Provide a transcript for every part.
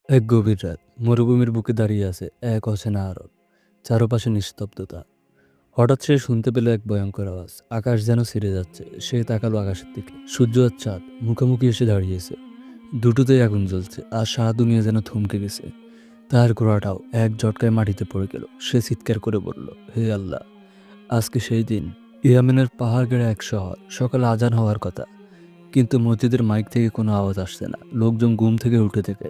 এক গভীর রাত, মরুভূমির বুকে দাঁড়িয়ে আছে এক অচেনা আরব। চারপাশে নিস্তব্ধতা। হঠাৎ সে শুনতে পেল এক ভয়ঙ্কর আওয়াজ। আকাশ যেন ছিঁড়ে যাচ্ছে। সে তাকালো আকাশের দিকে। সূর্য আর চাঁদ মুখোমুখি এসে দাঁড়িয়েছে। দুটোতেই আগুন জ্বলছে, আর সারা দুনিয়া যেন থমকে গেছে। তার ঘোড়াটাও এক ঝটকায় মাটিতে পড়ে গেল। সে চিৎকার করে বলল, হে আল্লাহ, আজকে সেই দিন। ইয়ামেনের পাহাড় গেড়ে এক শহর। সকালে আজান হওয়ার কথা, কিন্তু মসজিদের মাইক থেকে কোনো আওয়াজ আসছে না। লোকজন ঘুম থেকে উঠে থেকে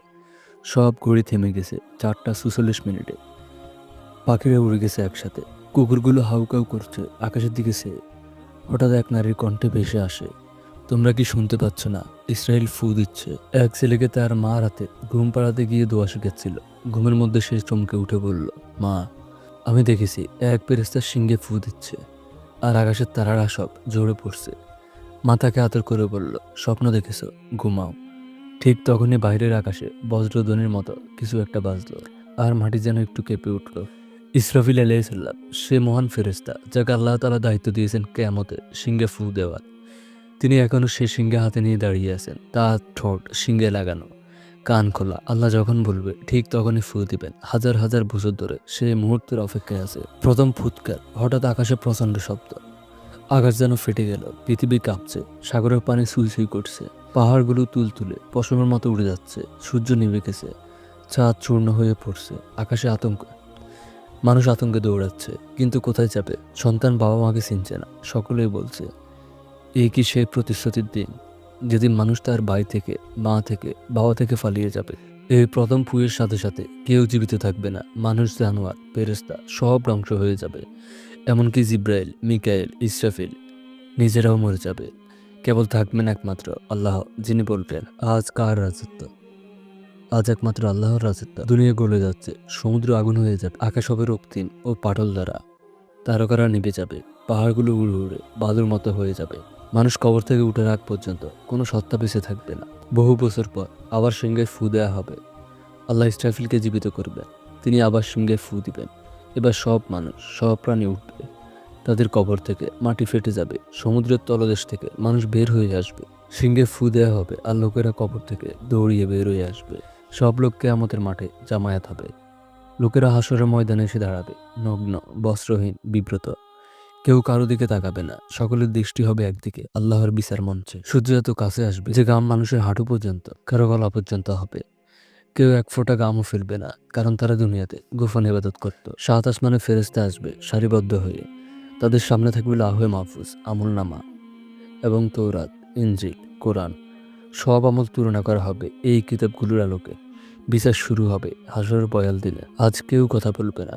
সব ঘড়ি থেমে গেছে 4টা 46 মিনিটে। পাখিরা উড়ে গেছে একসাথে। কুকুরগুলো হাউকাউ করছে আকাশের দিকে সে। হঠাৎ এক নারীর কণ্ঠে ভেসে আসে, তোমরা কি শুনতে পাচ্ছ না? ইসরায়েল ফু দিচ্ছে। এক ছেলেকে তার মার হাতে ঘুম পাড়াতে গিয়ে দোয়া শিখাচ্ছিল। ঘুমের মধ্যে সে চমকে উঠে বলল, মা, আমি দেখেছি এক ফেরেশতা সিংহে ফু দিচ্ছে, আর আকাশের তারারা সব ঝরে পড়ছে। মা তাকে আদর করে বলল, স্বপ্ন দেখেছ, ঘুমাও। ঠিক তখনই বাইরের আকাশে বজ্রধ্বনির মতো কিছু একটা বাজলো, আর মাটি যেন একটু কেঁপে উঠল। ইসরাফিল আলাইহিসসালাম, সে মহান ফেরেশতা যাকে আল্লাহ তাআলা দায়িত্ব দিয়েছেন কিয়ামতে সিংহে ফু দেওয়ার। তিনি এখনো সে সিংহে হাতে নিয়ে দাঁড়িয়ে আছেন, তার ঠোঁট সিংহে লাগানো, কান খোলা। আল্লাহ যখন বলবে ঠিক তখনই ফু দিবেন। হাজার হাজার বছর ধরে সে মুহূর্তের অপেক্ষায় আছে। প্রথম ফুৎকার। হঠাৎ আকাশে প্রচণ্ড শব্দ। আকাশ যেন ফেটে গেল। পৃথিবী কাঁপছে। সাগরের পানি সুই সুই করছে। পাহাড়গুলো তুলতুলে পশমের মতো উড়ে যাচ্ছে। সূর্য নিভে গেছে। চাঁদ চূর্ণ হয়ে পড়ছে। আকাশে আতঙ্ক। মানুষ আতঙ্কে দৌড়াচ্ছে, কিন্তু কোথায় যাবে? সন্তান বাবা মাকে চিনছে না। সকলেই বলছে, এই কি সেই প্রতিশ্রুতির দিন, যেদিন মানুষ তার ভাই থেকে, মা থেকে, বাবা থেকে পালিয়ে যাবে? এই প্রথম ফুয়ের সাথে সাথে কেউ জীবিত থাকবে না। মানুষ, জানোয়ার, ফেরেশতা সব ধ্বংস হয়ে যাবে। এমনকি জিব্রাইল, মিকাইল, ইসরাফিল নিজেরাও মরে যাবে। কেবল থাকবেন একমাত্র আল্লাহ, যিনি বলবেন, আজ কার রাজত্ব? আজ একমাত্র আল্লাহর রাজত্ব। দুনিয়া গলে যাচ্ছে। সমুদ্র আগুন হয়ে যাবে। আকাশ হবে রক্তিম ও পাটল দ্বারা। তারকারা নিভে যাবে। পাহাড়গুলো উড়ে উড়ে বালুর মতো হয়ে যাবে। মানুষ কবর থেকে উঠার আগ পর্যন্ত কোনো সত্তা বেঁচে থাকবে না। বহু বছর পর আবার সিংহে ফু দেয়া হবে। আল্লাহ ইসরাফিলকে জীবিত করবেন। তিনি আবার সিংহে ফু দিবেন। এবার সব মানুষ, সব প্রাণী উঠবে তাদের কবর থেকে। মাটি ফেটে যাবে। সমুদ্রের তলদেশ থেকে মানুষ বের হয়ে আসবে। সিংহে ফু দেওয়া হবে, আর লোকেরা কবর থেকে দৌড়িয়ে বের হয়ে আসবে। সব লোক কিয়ামতের মাঠে জামায়াত হবে। লোকেরা হাসরের ময়দানে এসে দাঁড়াবে, নগ্ন, বস্ত্রহীন, বিব্রত। কেউ কারো দিকে তাকাবে না। সকলের দৃষ্টি হবে একদিকে, আল্লাহর বিচার মঞ্চে। সূর্য এত কাছে আসবে যে ঘাম মানুষের হাঁটু পর্যন্ত, কারো গলা পর্যন্ত হবে। কেউ এক ফোঁটা ঘামও ফেলবে না, কারণ তারা দুনিয়াতে গোপন ইবাদত করত। সাত আসমানে ফেরেশতা আসবে সারিবদ্ধ হয়ে। তাদের সামনে থাকবে লাহে মাহফুজ, আমলনামা এবং তৌরাত, ইনজিল, কোরআন। সব আমল তুলনা করা হবে এই কিতাবগুলোর আলোকে। বিচার শুরু হবে হাসরের বয়াল দিনে। আজ কেউ কথা বলবে না।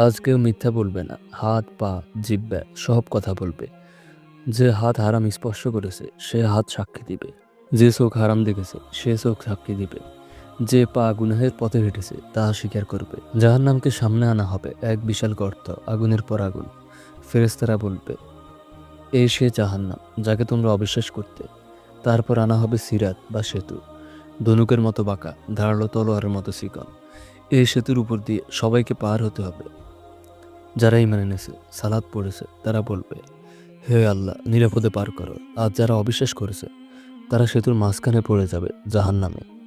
আজ কেউ মিথ্যা বলবে না। হাত, পা, জিহ্বা সব কথা বলবে। যে হাত হারাম স্পর্শ করেছে সে হাত সাক্ষী দিবে। যে চোখ হারাম দেখেছে সে চোখ সাক্ষী দিবে। যে পা গুনাহের পথে হেঁটেছে তা স্বীকার করবে। জাহান্নামকে সামনে আনা হবে এক বিশাল গর্ত, আগুনের পর আগুন। ফেরেশতারা বলবে, এই সে জাহান্নাম যাকে তোমরা অবিশ্বাস করতে। তারপর আনা হবে সিরাত বা সেতু, ধনুকের মতো বাঁকা, ধারালো তলোয়ারের মতো চিকন। এই সেতুর উপর দিয়ে সবাইকে পার হতে হবে। যারা ঈমান এনেছে, সালাত পড়েছে, তারা বলবে, হে আল্লাহ, নিরাপদে পার করো। আর যারা অবিশ্বাস করেছে তারা সেতুর মাঝখানে পড়ে যাবে জাহান্নামে।